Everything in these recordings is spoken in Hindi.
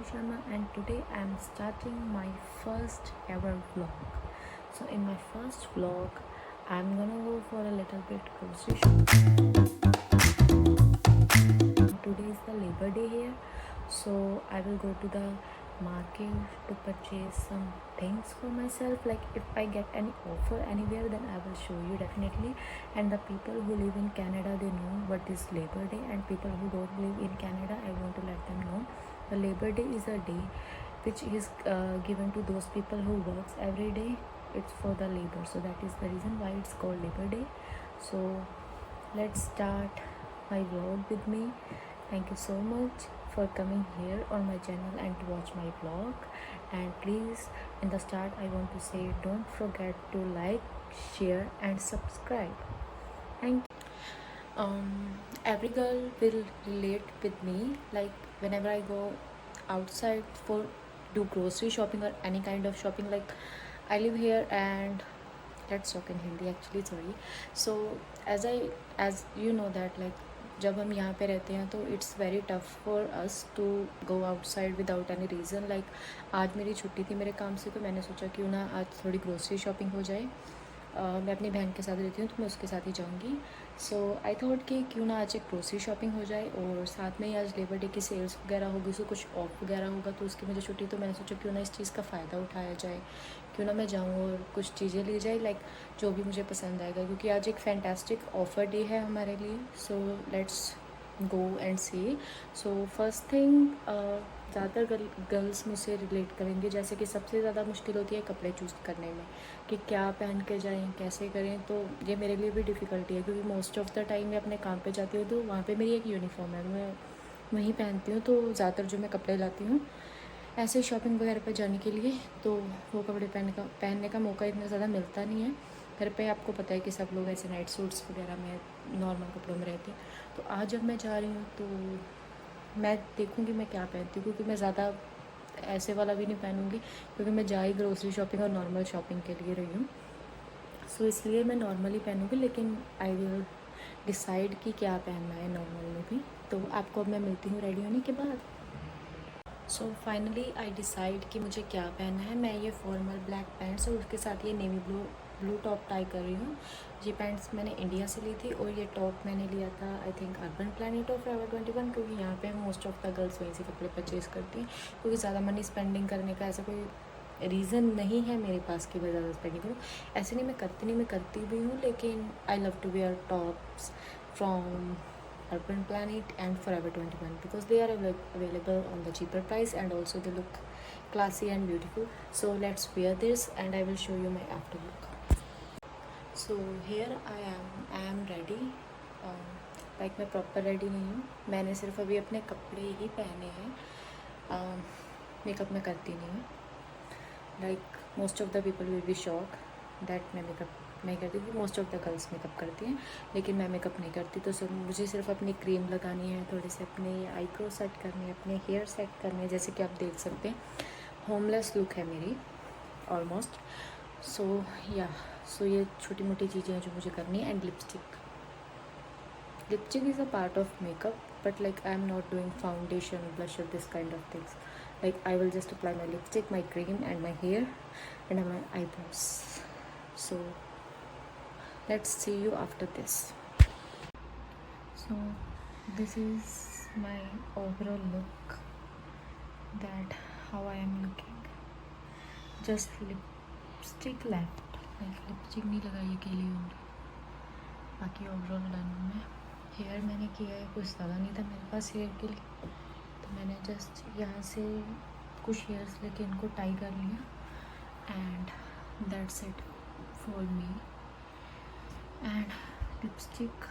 Sharma and today I am starting my first ever vlog. So in my first vlog I am gonna go for a little bit grocery shopping. Today is the Labor Day here, so I will go to the market to purchase some things for myself. Like if I get any offer anywhere, then I will show you definitely. And the people who live in Canada, they know what is Labor Day, and people who don't live in Canada, I want to let them know the Labor Day is a day which is given to those people who works every day. It's for the labor, so that is the reason why it's called Labor Day. So let's start my vlog with me. Thank you so much for coming here on my channel and to watch my vlog. And please, in the start I want to say, don't forget to like, share and subscribe. Thank you. Every girl will relate with me. Like whenever I go outside for do grocery shopping or any kind of shopping, like I live here and let's talk in Hindi actually, sorry. So as you know that like जब हम यहाँ पे रहते हैं तो it's very tough for us to go outside without any reason. Like आज मेरी छुट्टी थी मेरे काम से, तो मैंने सोचा क्यों ना आज थोड़ी ग्रोसरी शॉपिंग हो जाए. मैं अपनी बहन के साथ रहती हूँ तो मैं उसके साथ ही जाऊँगी. सो आई थॉट कि क्यों ना आज एक ग्रोसरी शॉपिंग हो जाए और साथ में ही आज लेबर डे की सेल्स वगैरह होगी, सो कुछ ऑफ वगैरह होगा तो उसकी मुझे छुट्टी, तो मैंने सोचा क्यों ना इस चीज़ का फ़ायदा उठाया जाए, क्यों ना मैं जाऊँ और कुछ चीज़ें ली जाए लाइक जो भी मुझे पसंद आएगा, क्योंकि आज एक फैंटास्टिक ऑफ़र डे है हमारे लिए. So let's go and see. So first thing, ज़्यादातर गर्ल्स मुझसे रिलेट करेंगे, जैसे कि सबसे ज़्यादा मुश्किल होती है कपड़े चूज़ करने में कि क्या पहन के जाएं, कैसे करें. तो ये मेरे लिए भी डिफ़िकल्टी है, क्योंकि मोस्ट ऑफ़ द टाइम मैं अपने काम पे जाती हूँ तो वहाँ पे मेरी एक यूनिफॉर्म है, मैं वहीं पहनती हूँ. तो ज़्यादातर जो मैं कपड़े लाती हूँ ऐसे शॉपिंग वगैरह पर जाने के लिए, तो वो कपड़े पहनने का मौका इतना ज़्यादा मिलता नहीं है. घर पे आपको पता है कि सब लोग ऐसे नाइट सूट्स वगैरह में नॉर्मल कपड़ों में रहते हैं. तो आज जब मैं जा रही हूँ तो मैं देखूँगी मैं क्या पहनती हूँ, क्योंकि मैं ज़्यादा ऐसे वाला भी नहीं पहनूँगी, क्योंकि मैं जा ही ग्रोसरी शॉपिंग और नॉर्मल शॉपिंग के लिए रही हूँ. सो इसलिए मैं नॉर्मली पहनूँगी, लेकिन आई विल डिसाइड कि क्या पहनना है नॉर्मल में भी. तो आपको अब मैं मिलती हूँ रेडी होने के बाद. सो फाइनली आई डिसाइड कि मुझे क्या पहनना है. मैं ये फॉर्मल ब्लैक पैंट्स और उसके साथ ये नेवी ब्लू टॉप टाई कर रही हूँ. ये पैंट्स मैंने इंडिया से ली थी और ये टॉप मैंने लिया था आई थिंक अर्बन प्लैनेट और फोrever 21, क्योंकि यहाँ पे मोस्ट ऑफ द गर्ल्स वहीं से कपड़े परचेज़ करती हैं, क्योंकि ज़्यादा मनी स्पेंडिंग करने का ऐसा कोई रीज़न नहीं है मेरे पास कि मैं ज़्यादा स्पेंडिंग करूँ. ऐसे नहीं, मैं करती भी हूँ, लेकिन I love to wear tops from Urban Planet and Forever 21 because they are available on the cheaper price and also they look classy and beautiful. So let's wear this and I will show you my after look. So here I am ready. Like मैं proper ready नहीं हूँ, मैंने सिर्फ अभी अपने कपड़े ही पहने हैं. मेकअप मैं करती नहीं हूँ. Like most of the people will be shocked that मैं मेकअप नहीं करती, क्योंकि most of the girls makeup करती हैं, लेकिन मैं मेकअप नहीं करती. तो मुझे सिर्फ अपनी क्रीम लगानी है, थोड़े से अपने आईब्रो सेट करने हैं, अपने हेयर सेट करने हैं. जैसे कि आप देख सकते हैं होमलेस लुक है मेरी ऑलमोस्ट. सो ये छोटी मोटी चीज़ें हैं जो मुझे करनी है. And lipstick is a part of makeup, but like I am not doing foundation, blusher, this kind of things. Like I will just apply my lipstick, my cream and my hair and my eyebrows. So let's see you after this. So this is my overall look, that how I am looking. Just lipstick left, like lipstick नहीं लगाई अकेली हूँ, बाकी ओवरऑल डन हूँ मैं. हेयर मैंने किया है, कुछ ज़्यादा नहीं था मेरे पास हेयर के लिए, तो मैंने जस्ट यहाँ से कुछ हेयर्स लेके इनको टाई कर लिया and that's it for me. And lipstick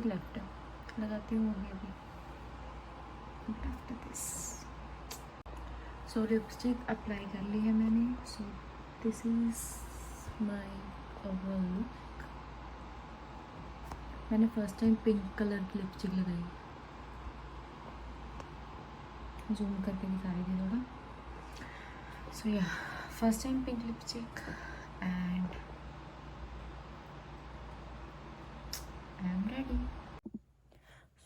left लगाती हूँ अभी after this. So lipstick apply कर ली है मैंने. सो this is my overall look. मैंने फर्स्ट टाइम पिंक कलर की लिपस्टिक लगाई, जूम करके दिखा रही थी थोड़ा. सो या first time pink lipstick and I am ready.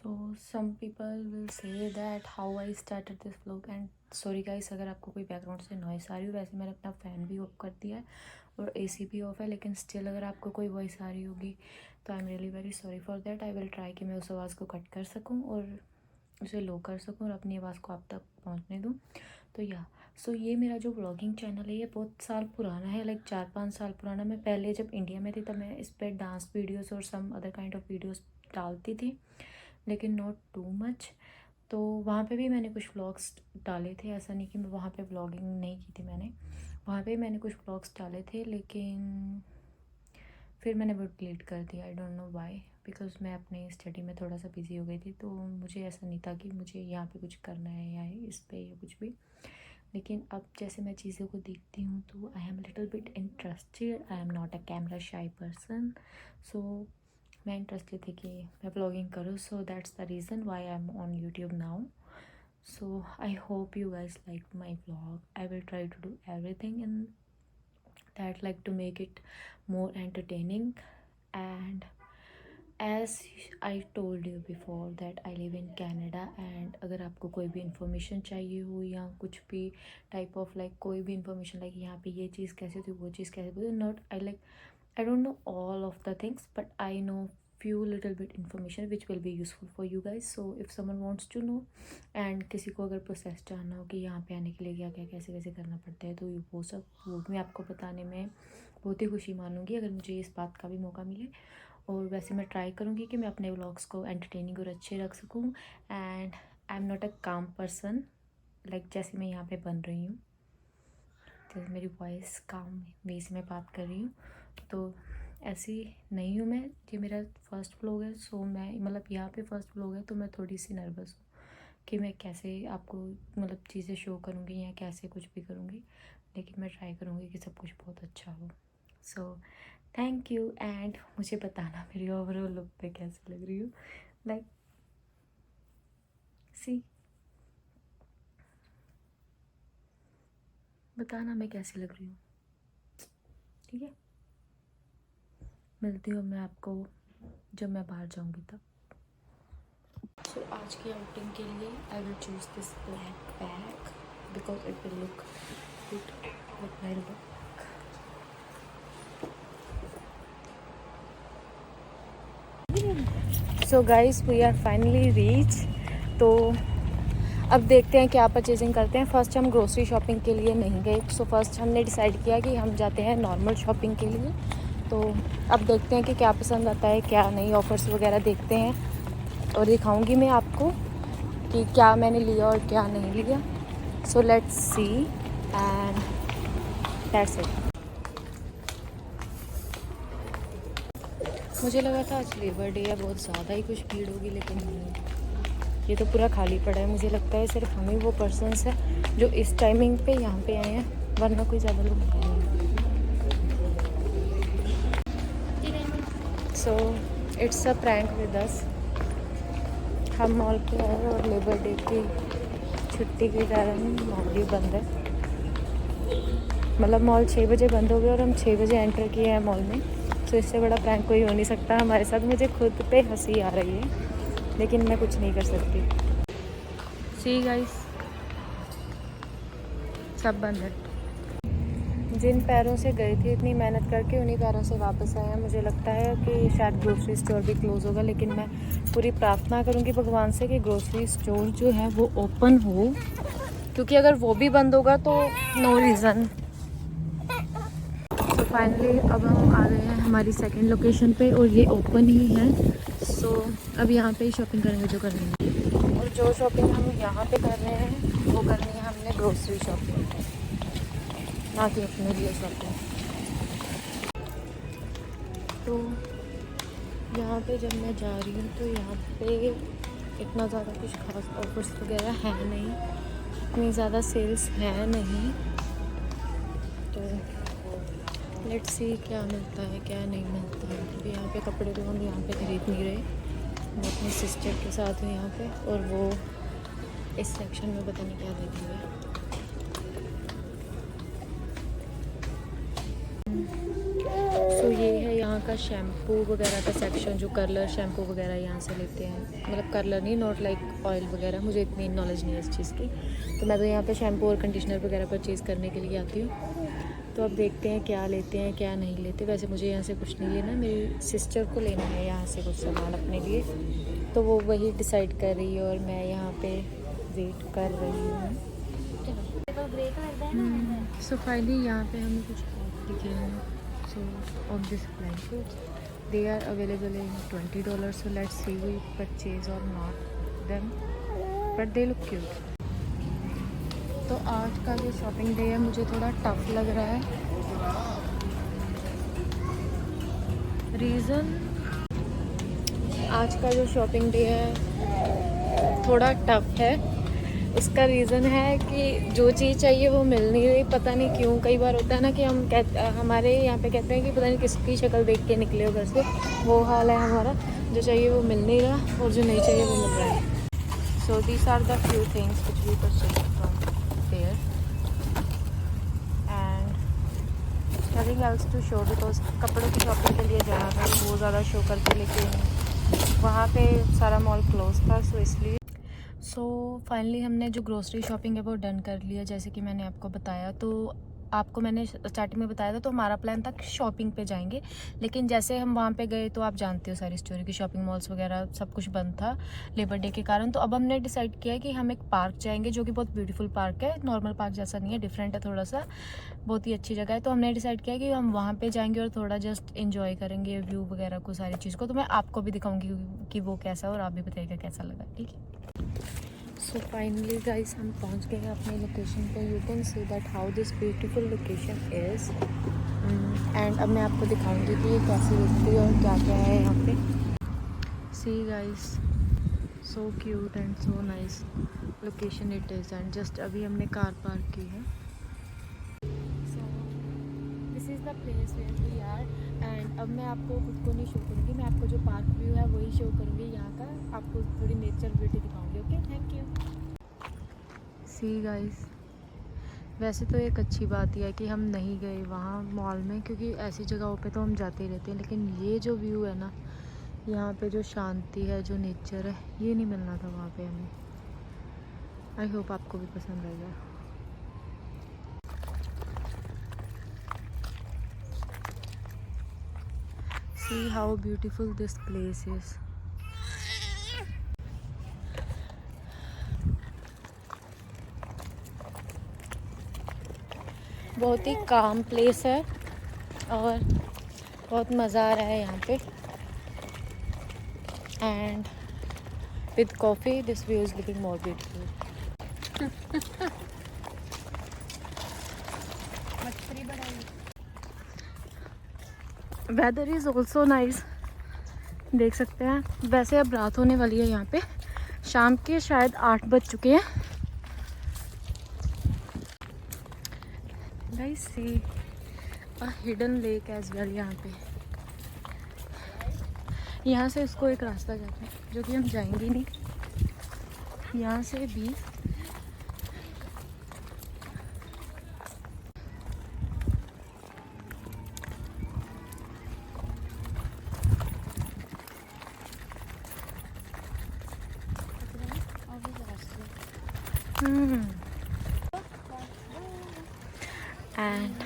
So some people will say that how I started this vlog and sorry guys अगर आपको कोई बैकग्राउंड से नॉइस आ रही हो, वैसे मैंने अपना फ़ैन भी ऑफ कर दिया है और AC भी ऑफ है, लेकिन स्टिल अगर आपको कोई वॉइस आ रही होगी तो I am really very sorry for that. I will try कि मैं उस आवाज़ को कट कर सकूँ और उसे लो कर सकूँ और अपनी आवाज़ को आप तक पहुँचने दूँ। तो सो ये मेरा जो व्लॉगिंग चैनल है ये बहुत साल पुराना है, लाइक 4-5 साल पुराना। मैं पहले जब इंडिया में थी तब मैं इस पर डांस वीडियोस और some other kind of videos डालती थी, लेकिन नॉट टू मच। तो वहाँ पे भी मैंने कुछ व्लॉग्स डाले थे, ऐसा नहीं कि मैं वहाँ पे व्लॉगिंग नहीं की थी, वहाँ पे मैंने कुछ व्लॉग्स डाले थे, लेकिन फिर मैंने वो डिलीट कर दिया। I don't know why, because मैं अपनी स्टडी में थोड़ा सा बिजी हो गई थी, तो मुझे ऐसा नहीं था कि मुझे यहाँ पे कुछ करना है या इस पे या कुछ भी। लेकिन अब जैसे मैं चीज़ों को देखती हूँ तो I am little bit interested. I am not a camera shy person, so मैं इंटरेस्टेड थी कि मैं ब्लॉगिंग करूँ, so that's the reason why I am on YouTube now. So I hope you guys like my vlog. I will try to do everything in that, like to make it more entertaining. And as I told you before that I live in Canada, and अगर आपको कोई भी इंफॉर्मेशन चाहिए हो या कुछ भी टाइप ऑफ लाइक कोई भी इंफॉर्मेशन लाइक यहाँ पे ये चीज़ कैसे थी वो चीज़ कैसे थी, not I don't know all of the things, but I know few little bit information which will be useful for you guys. So if someone wants to know and किसी को अगर प्रोसेस जानना हो कि यहाँ पे आने के लिए क्या क्या कैसे कैसे करना पड़ता है, तो वो मैं आपको बताने में बहुत ही खुशी मानूंगी अगर मुझे इस बात का भी मौका मिले। और वैसे मैं ट्राई करूँगी कि मैं अपने व्लॉग्स को एंटरटेनिंग और अच्छे रख सकूँ। एंड आई एम नॉट अ काम पर्सन, लाइक जैसे मैं यहाँ पे बन रही हूँ, जैसे मेरी वॉइस काम वे से मैं बात कर रही हूँ, तो ऐसी नहीं हूँ मैं। ये मेरा फर्स्ट व्लॉग है, सो मैं मतलब यहाँ पे फर्स्ट व्लॉग है, तो मैं थोड़ी सी नर्वस हूँ कि मैं कैसे आपको मतलब चीज़ें शो करूँगी या कैसे कुछ भी करूँगी, लेकिन मैं ट्राई करूँगी कि सब कुछ बहुत अच्छा हो। सो थैंक यू, एंड मुझे बताना मेरी ओवरऑल लुक पे कैसी लग रही हूँ, लाइक सी बताना मैं कैसी लग रही हूँ, ठीक है। मिलती हूँ मैं आपको जब मैं बाहर जाऊँगी तब। सो आज की आउटिंग के लिए I will choose this black bag because it will look good with my look. So guys we are finally reach. तो अब देखते हैं क्या परचेजिंग करते हैं। फ़र्स्ट हम ग्रोसरी शॉपिंग के लिए नहीं गए, सो फर्स्ट हमने डिसाइड किया कि हम जाते हैं नॉर्मल शॉपिंग के लिए। तो अब देखते हैं कि क्या पसंद आता है क्या नहीं, ऑफ़र्स वगैरह देखते हैं और दिखाऊंगी मैं आपको कि क्या मैंने लिया और क्या नहीं लिया। सो let's C and that's it. मुझे लगा था आज लेबर डे है, बहुत ज़्यादा ही कुछ भीड़ होगी, लेकिन नहीं, ये तो पूरा खाली पड़ा है। मुझे लगता है सिर्फ हमें वो पर्सन्स हैं जो इस टाइमिंग पे यहाँ पे आए हैं, वरना कोई ज़्यादा लोग नहीं हैं। So it's a prank with us. हम मॉल पे आए और लेबर डे की छुट्टी के कारण मॉल भी बंद है। मतलब मॉल 6 बजे बंद हो गया और हम 6 बजे एंटर किए हैं मॉल में। तो इससे बड़ा प्रैंक कोई हो नहीं सकता हमारे साथ। मुझे खुद पे हंसी आ रही है, लेकिन मैं कुछ नहीं कर सकती। सी गाइस, सब बंद है। जिन पैरों से गई थी इतनी मेहनत करके, उन्हीं पैरों से वापस आए हैं। मुझे लगता है कि शायद ग्रोसरी स्टोर भी क्लोज़ होगा, लेकिन मैं पूरी प्रार्थना करूँगी भगवान से कि ग्रोसरी स्टोर जो है वो ओपन हो, क्योंकि अगर वो भी बंद होगा तो नो रीज़न। तो फाइनली अब हम आ गए हैं हमारी सेकंड लोकेशन पे और ये ओपन ही है। सो अब यहाँ पे ही शॉपिंग करेंगे जो करनी है, और जो शॉपिंग हम यहाँ पे कर रहे हैं वो करनी है हमने ग्रोसरी शॉपिंग, ना कि अपने लिए शॉपिंग। तो यहाँ पे जब मैं जा रही हूँ तो यहाँ पे इतना ज़्यादा कुछ खास ऑफर्स वगैरह है नहीं, इतनी ज़्यादा सेल्स है नहीं। तो लेट्स सी क्या मिलता है क्या नहीं मिलता है। अभी यहाँ पे कपड़े तो हम यहाँ पे खरीद नहीं रहे, मैं अपनी सिस्टर के साथ हूँ यहाँ पे, और वो इस सेक्शन में पता नहीं क्या देख रही है। सो ये है यहाँ का शैम्पू वगैरह का सेक्शन, जो कर्लर शैम्पू वगैरह यहाँ से लेते हैं, मतलब कर्लर नहीं, नॉट लाइक ऑयल वगैरह, मुझे इतनी नॉलेज नहीं है इस चीज़ की, तो मैं तो यहाँ पे शैम्पू और कंडीशनर वगैरह परचेज़ करने के लिए आती हूँ। तो अब देखते हैं क्या लेते हैं क्या नहीं लेते। वैसे मुझे यहाँ से कुछ नहीं लेना, मेरी सिस्टर को लेना है यहाँ से कुछ सामान अपने लिए, तो वो वही डिसाइड कर रही है और मैं यहाँ पे वेट कर रही हूँ। सो फाइनली यहाँ पे हमें कुछ दिखे हैं। So on this blanket they are available in $20, so let's see we purchase or not them, but they look cute. तो आज का जो शॉपिंग डे है मुझे थोड़ा टफ लग रहा है। रीज़न, आज का जो शॉपिंग डे है थोड़ा टफ है। इसका रीज़न है कि जो चीज़ चाहिए वो मिल नहीं रही, पता नहीं क्यों। कई बार होता है ना कि हमारे यहाँ पे कहते हैं कि पता नहीं किसकी शक्ल देख के निकले हो घर से, वो हाल है हमारा। जो चाहिए वो मिल नहीं रहा और जो नहीं चाहिए वो मिल रहा है। So these are the few things which we purchase from there and nothing else to show, because कपड़ों की शॉपिंग के लिए जाना था वो ज़्यादा शो करके, लेकिन वहाँ पे सारा मॉल क्लोज था, सो इसलिए। सो फाइनली हमने जो ग्रोसरी शॉपिंग है वो डन कर लिया, जैसे कि मैंने आपको बताया। तो आपको मैंने स्टार्टिंग में बताया था, तो हमारा प्लान था कि शॉपिंग पे जाएंगे, लेकिन जैसे हम वहाँ पे गए तो आप जानते हो सारी स्टोरी की, शॉपिंग मॉल्स वगैरह सब कुछ बंद था लेबर डे के कारण। तो अब हमने डिसाइड किया कि हम एक पार्क जाएंगे, जो कि बहुत ब्यूटीफुल पार्क है, नॉर्मल पार्क जैसा नहीं है, डिफरेंट है थोड़ा सा, बहुत ही अच्छी जगह है। तो हमने डिसाइड किया कि हम वहाँ पे जाएंगे और थोड़ा जस्ट इन्जॉय करेंगे व्यू वगैरह को, सारी चीज़ को। तो मैं आपको भी दिखाऊंगी कि वो कैसा है और आप भी बताइएगा कैसा लगा, ठीक है। सो फाइनली गाइस हम पहुंच गए हैं अपने लोकेशन पे। You can see that how this beautiful location is, and अब मैं आपको दिखाऊंगी कि ये कैसी हिस्ट्री और क्या क्या है यहाँ पे। See guys, so cute and so nice location it is. And just अभी हमने कार पार्क की है। So this is the place where we are. And अब मैं आपको खुद को नहीं शो करूँगी, मैं आपको जो पार्क व्यू है वही शो करूँगी यहाँ का, आपको थोड़ी नेचर ब्यूटी दिखाऊंगी। Okay, thank you. See guys, वैसे तो एक अच्छी बात यह है कि हम नहीं गए वहाँ मॉल में, क्योंकि ऐसी जगहों पे तो हम जाते ही रहते हैं, लेकिन ये जो व्यू है ना, यहाँ पे जो शांति है, जो नेचर है, ये नहीं मिलना था वहाँ पे हमें। आई होप आपको भी पसंद आएगा। See how beautiful this place is. बहुत ही काम प्लेस है और बहुत मज़ा आ रहा है यहाँ पे। And with coffee this view is looking more beautiful. Weather is also nice, देख सकते हैं। वैसे अब रात होने वाली है यहाँ पे, शाम के शायद 8 बज चुके हैं। Guys see a hidden lake as well. यहाँ पे, यहाँ से इसको एक रास्ता जाता है जो कि हम जाएंगे नहीं, यहाँ से भी and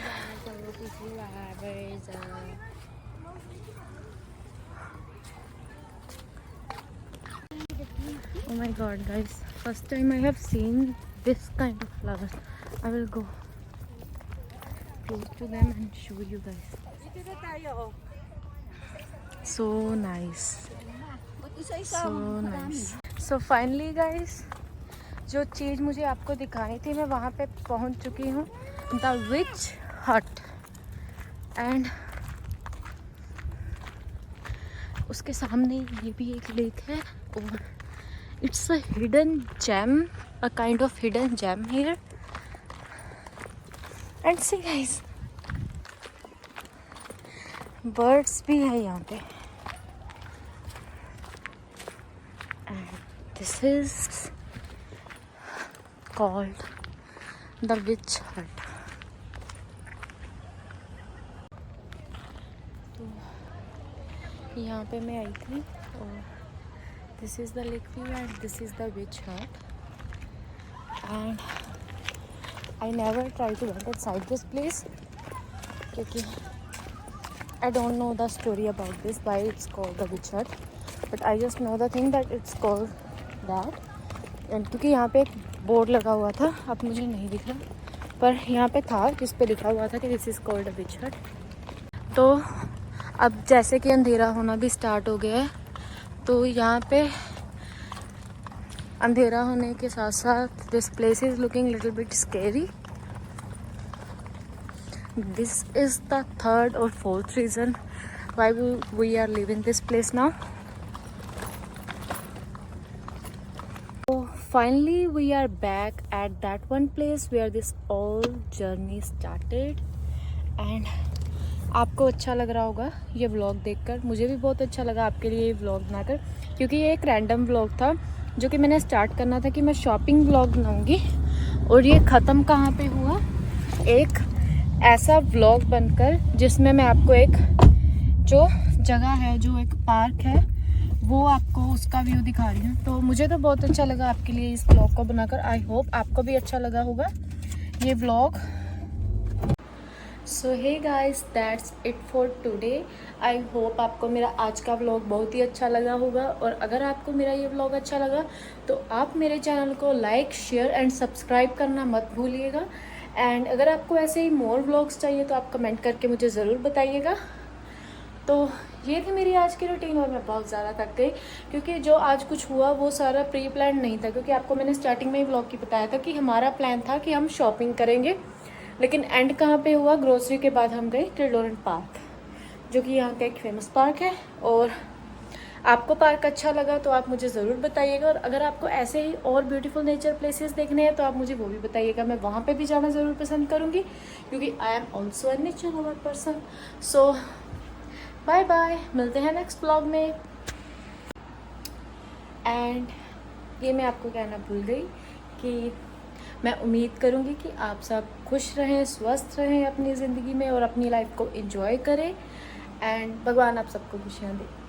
oh my god guys, first time I have seen this kind of flowers. I will go close to them and show you guys. So nice, so nice. So finally guys, जो चीज़ मुझे आपको दिखानी थी मैं वहाँ पे पहुँच चुकी हूँ, द विच हट। एंड उसके सामने ये भी एक लेक है और it's a hidden gem, a kind of hidden gem here. And see guys, birds भी है यहाँ पे। And this is called the witch hut. तो यहाँ पे मैं आई थी और this is the lake view and this is the witch hut and I never try to went inside this place क्योंकि I don't know the story about this, why it's called the witch hut, but I just know the thing that it's called that. And क्योंकि यहाँ पे एक बोर्ड लगा हुआ था, अब मुझे नहीं दिख रहा, पर यहाँ पे था जिस पे लिखा हुआ था कि दिस इज़ कॉल्ड अ विच हट। तो अब जैसे कि अंधेरा होना भी स्टार्ट हो गया है, तो यहाँ पे अंधेरा होने के साथ साथ this place is looking little bit scary. This is the third or fourth reason why we are leaving this place now. So finally we are back at that one place where this all journey started and आपको अच्छा लग रहा होगा ये व्लॉग देखकर। मुझे भी बहुत अच्छा लगा आपके लिए ये व्लॉग बनाकर, क्योंकि ये एक रैंडम व्लॉग था जो कि मैंने स्टार्ट करना था कि मैं शॉपिंग व्लॉग बनाऊंगी, और ये ख़त्म कहाँ पे हुआ, एक ऐसा व्लॉग बनकर जिसमें मैं आपको एक जो जगह है, जो एक पार्क है, वो आपको उसका व्यू दिखा रही हूँ। तो मुझे तो बहुत अच्छा लगा आपके लिए इस व्लॉग को बनाकर। आई होप आपको भी अच्छा लगा होगा ये vlog. So hey guys, that's it for today. I hope आपको मेरा आज का व्लॉग बहुत ही अच्छा लगा होगा, और अगर आपको मेरा ये व्लॉग अच्छा लगा तो आप मेरे चैनल को लाइक, शेयर एंड सब्सक्राइब करना मत भूलिएगा। एंड अगर आपको ऐसे ही मोर व्लॉग्स चाहिए तो आप कमेंट करके मुझे ज़रूर बताइएगा। तो ये थी मेरी आज की रूटीन, और मैं बहुत ज़्यादा थक गई क्योंकि जो आज कुछ हुआ वो सारा प्री प्लान नहीं था, क्योंकि आपको मैंने स्टार्टिंग में ही व्लॉग की बताया था कि हमारा प्लान था कि हम शॉपिंग करेंगे, लेकिन एंड कहाँ पे हुआ, ग्रोसरी के बाद हम गए ट्रिडोरेंट पार्क, जो कि यहाँ का एक फेमस पार्क है। और आपको पार्क अच्छा लगा तो आप मुझे ज़रूर बताइएगा, और अगर आपको ऐसे ही और ब्यूटीफुल नेचर प्लेसेस देखने हैं तो आप मुझे वो भी बताइएगा, मैं वहाँ पे भी जाना ज़रूर पसंद करूँगी, क्योंकि I am also a nature lover person. So bye bye, मिलते हैं नेक्स्ट ब्लॉग में। एंड ये मैं आपको कहना भूल गई कि मैं उम्मीद करूँगी कि आप सब खुश रहें, स्वस्थ रहें अपनी ज़िंदगी में, और अपनी लाइफ को एंजॉय करें, एंड भगवान आप सबको खुशियाँ दे।